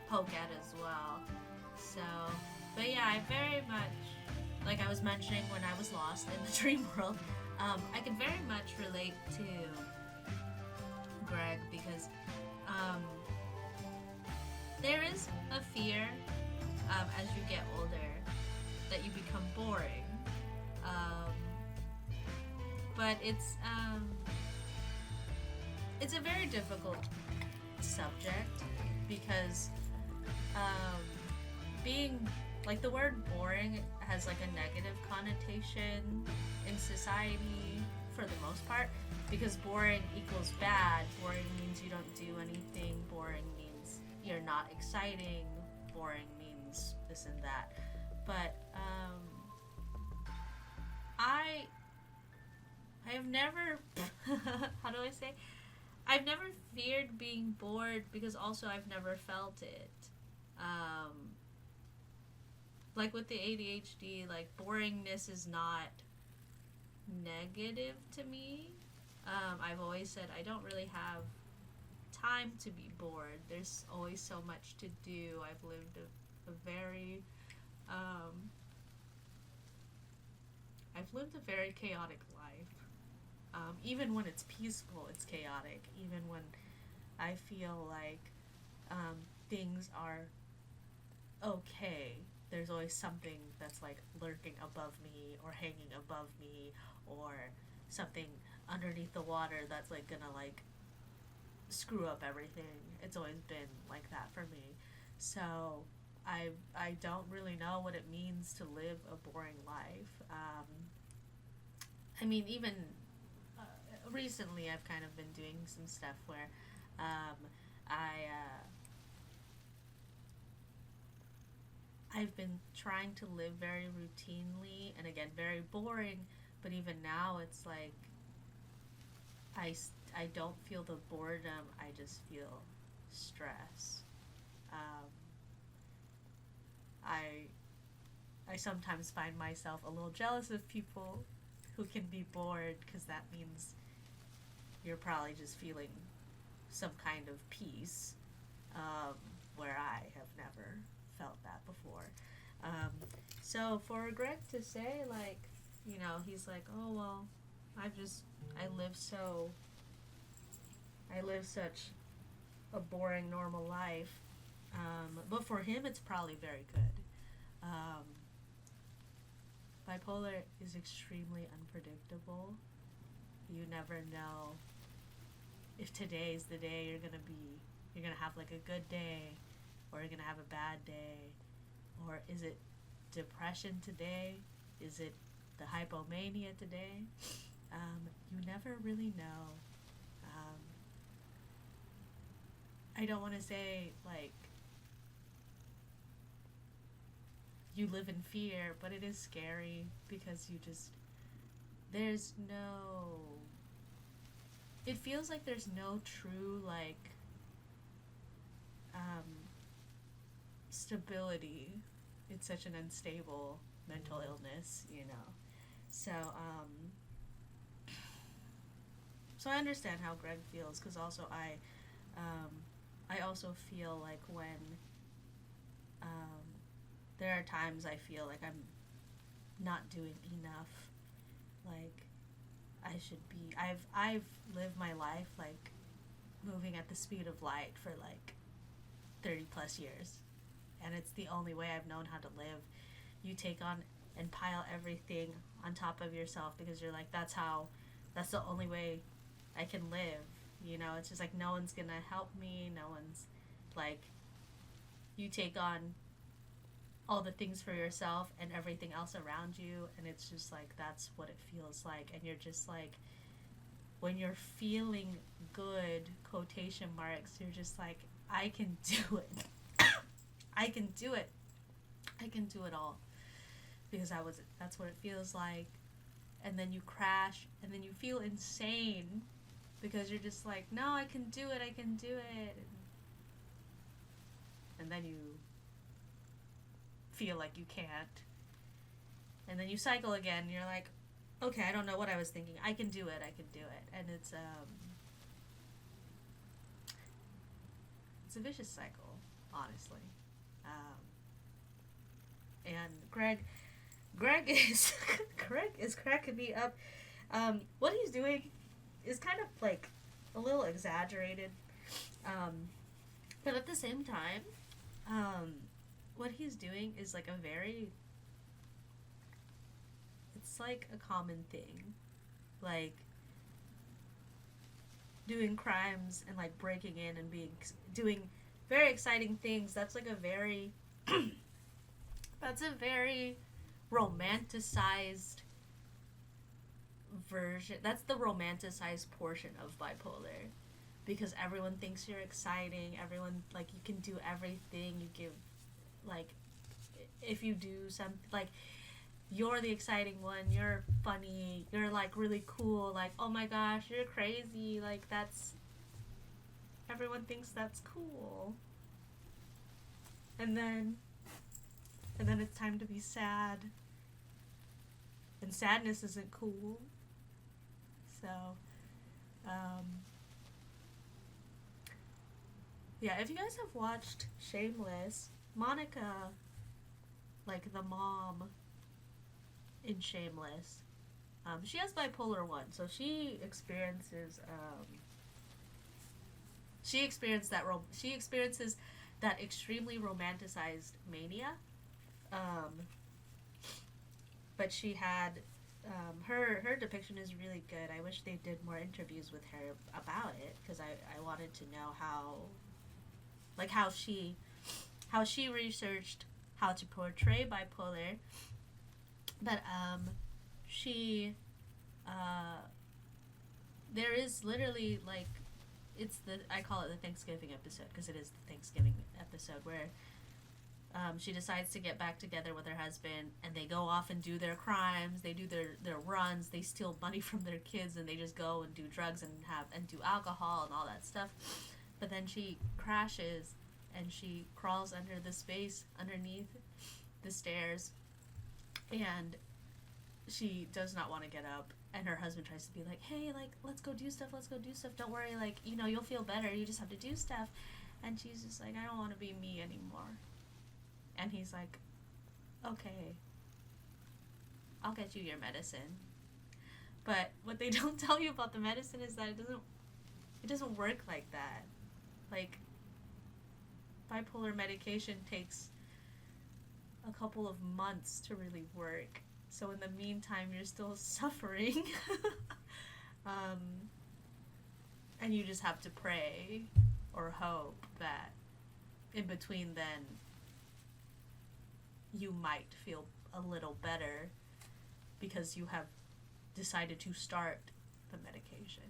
A: poke at as well. So, but yeah, I very much, like I was mentioning when I was lost in the dream world, I can very much relate to Greg because there is a fear as you get older that you become boring, but it's a very difficult subject because being like the word boring has like a negative connotation in society for the most part, because boring equals bad. Boring means you don't do anything. Boring means you're not exciting. Boring means this and that. But I have never how do I say? I've never feared being bored because also I've never felt it. Like with the ADHD, like boringness is not negative to me. I've always said I don't really have time to be bored. There's always so much to do. I've lived a very chaotic life. Even when it's peaceful, it's chaotic. Even when I feel like things are okay, there's always something that's like lurking above me or hanging above me, or something underneath the water that's like gonna like screw up everything. It's always been like that for me. So I don't really know what it means to live a boring life. I mean, even recently, I've kind of been doing some stuff where um, I I've been trying to live very routinely and again very boring. But even now, it's like I don't feel the boredom. I just feel stress. Um, I I sometimes find myself a little jealous of people who can be bored, because that means you're probably just feeling some kind of peace, um, where I have never felt that before. Um, so for Greg to say, like, he's like, oh, well, I live so, I live such a boring, normal life. But for him, it's probably very good. Um, Bipolar is extremely unpredictable. You never know if today is the day you're gonna have like a good day, or you're gonna have a bad day, or is it depression today? Is it the hypomania today? You never really know. Um, I don't want to say like you live in fear, but it is scary because there's no, it feels like there's no true like stability. It's such an unstable mental illness. So I understand how Greg feels, because also I also feel like when um, there are times I feel like I'm not doing enough. Like I've lived my life like moving at the speed of light for like 30 plus years, and it's the only way I've known how to live. You take on and pile everything on top of yourself because you're like, that's the only way I can live. It's just like no one's gonna help me. No one's like, you take on all the things for yourself and everything else around you, and it's just like that's what it feels like. And you're just like, when you're feeling good, quotation marks, you're just like, I can do it. I can do it. I can do it all. Because that's what it feels like. And then you crash, and then you feel insane because you're just like, no, I can do it. I can do it. And then you feel like you can't. And then you cycle again, and you're like, okay, I don't know what I was thinking. I can do it. I can do it. And it's a vicious cycle, honestly. And Greg is Greg is cracking me up. What he's doing is kind of like a little exaggerated, but at the same time, what he's doing is like it's like a common thing, like doing crimes and like breaking in and doing very exciting things. That's like a very that's a very romanticized version. That's the romanticized portion of bipolar, because everyone thinks you're exciting. Everyone, like, you can do everything. You give, like, if you do something, like, you're the exciting one. You're funny. You're like really cool. Like, oh my gosh, you're crazy. Like, everyone thinks that's cool. And then it's time to be sad. And sadness isn't cool. So, yeah, if you guys have watched Shameless, Monica, like the mom in Shameless, she has bipolar 1, so she experiences that extremely romanticized mania, Um, but she had her depiction is really good. I wish they did more interviews with her about it because I wanted to know how she researched how to portray bipolar, but she there is literally like it's the I call it the Thanksgiving episode because it is the Thanksgiving episode where she decides to get back together with her husband and they go off and do their crimes, they do their runs, they steal money from their kids and they just go and do drugs and do alcohol and all that stuff. But then she crashes and she crawls under the space underneath the stairs and she does not want to get up, and her husband tries to be like, hey, like, let's go do stuff, don't worry, like, you'll feel better, you just have to do stuff. And she's just like, I don't want to be me anymore. And he's like, okay, I'll get you your medicine. But what they don't tell you about the medicine is that it doesn't work like that. Like, bipolar medication takes a couple of months to really work. So in the meantime, you're still suffering. And you just have to pray or hope that in between then you might feel a little better because you have decided to start the medication.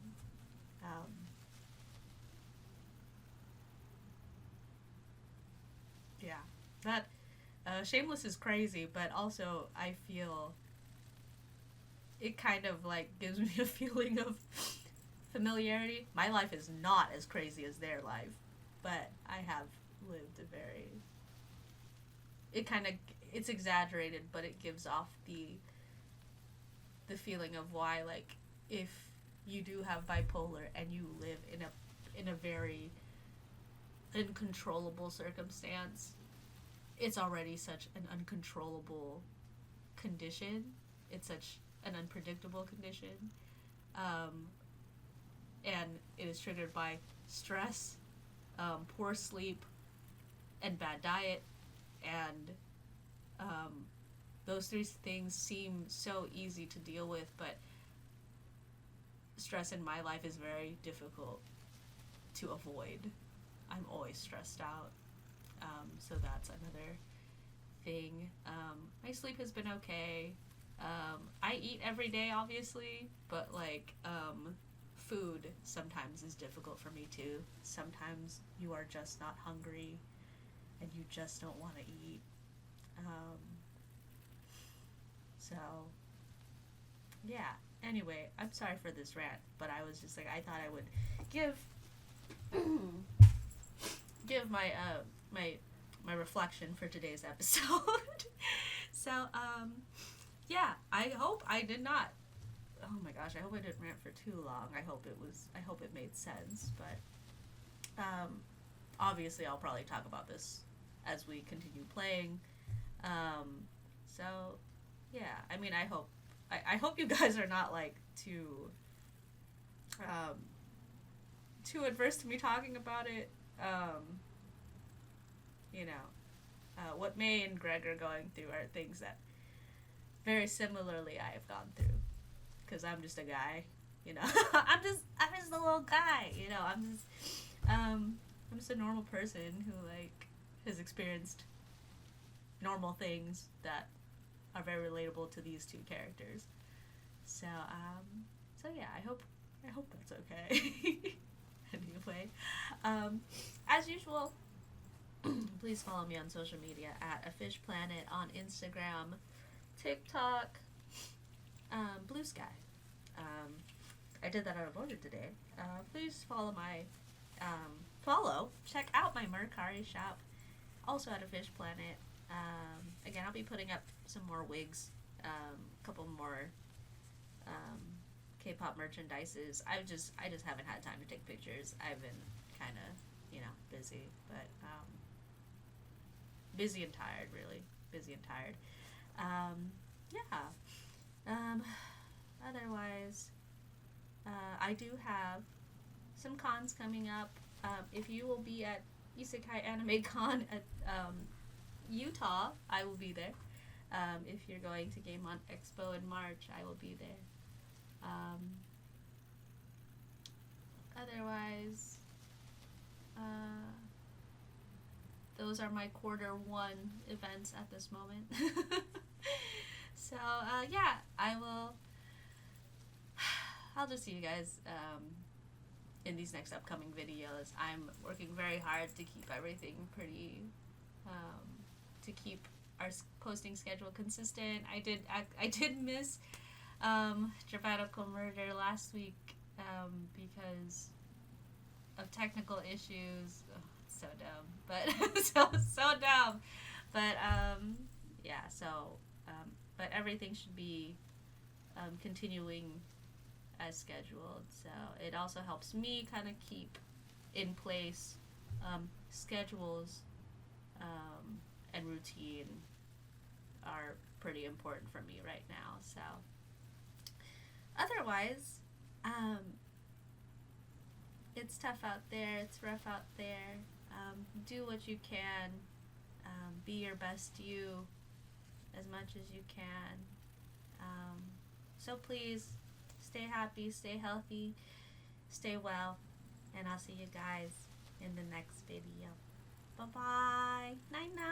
A: Yeah, that Shameless is crazy, but also I feel it kind of like gives me a feeling of familiarity. My life is not as crazy as their life, but I have lived a very it's exaggerated, but it gives off the feeling of why, like, if you do have bipolar and you live in a very uncontrollable circumstance, it's already such an uncontrollable condition. It's such an unpredictable condition. And it is triggered by stress, poor sleep, and bad diet. And those three things seem so easy to deal with, but stress in my life is very difficult to avoid. I'm always stressed out. So that's another thing. My sleep has been okay. I eat every day, obviously, but like food sometimes is difficult for me too. Sometimes you are just not hungry and you just don't want to eat. So yeah, anyway, I'm sorry for this rant, but I was just like, I thought I would give my reflection for today's episode. So yeah, I hope I did not, oh my gosh, I hope I didn't rant for too long. I hope it made sense, but obviously I'll probably talk about this as we continue playing. So yeah, I mean, I hope you guys are not like too adverse to me talking about it. What May and Greg are going through are things that very similarly I have gone through, because I'm just a guy, I'm just a little guy, I'm just a normal person who like has experienced normal things that are very relatable to these two characters. So yeah, I hope that's okay. Anyway, as usual, please follow me on social media at afishplanet on Instagram, TikTok, Bluesky. I did that out of order today. Please check out my Mercari shop, also at afishplanet. Again, I'll be putting up some more wigs, a couple more K-pop merchandises. I just haven't had time to take pictures. I've been kind of, busy, but busy and tired, really. Busy and tired. Yeah. Otherwise, I do have some cons coming up. If you will be at Isekai Anime Con at Utah, I will be there. If you're going to Game On Expo in March, I will be there. Otherwise, those are my quarter 1 events at this moment. So yeah, I'll just see you guys in these next upcoming videos. I'm working very hard to keep everything pretty, to keep our posting schedule consistent. I did miss Dramatical Murder last week because of technical issues. Oh, it's so dumb, but so dumb. But yeah, so but everything should be continuing as scheduled. So it also helps me kind of keep in place schedules and routine are pretty important for me right now. So otherwise, it's tough out there. It's rough out there. Do what you can. Be your best you as much as you can. So please stay happy, stay healthy, stay well, and I'll see you guys in the next video. Bye-bye. Night-night.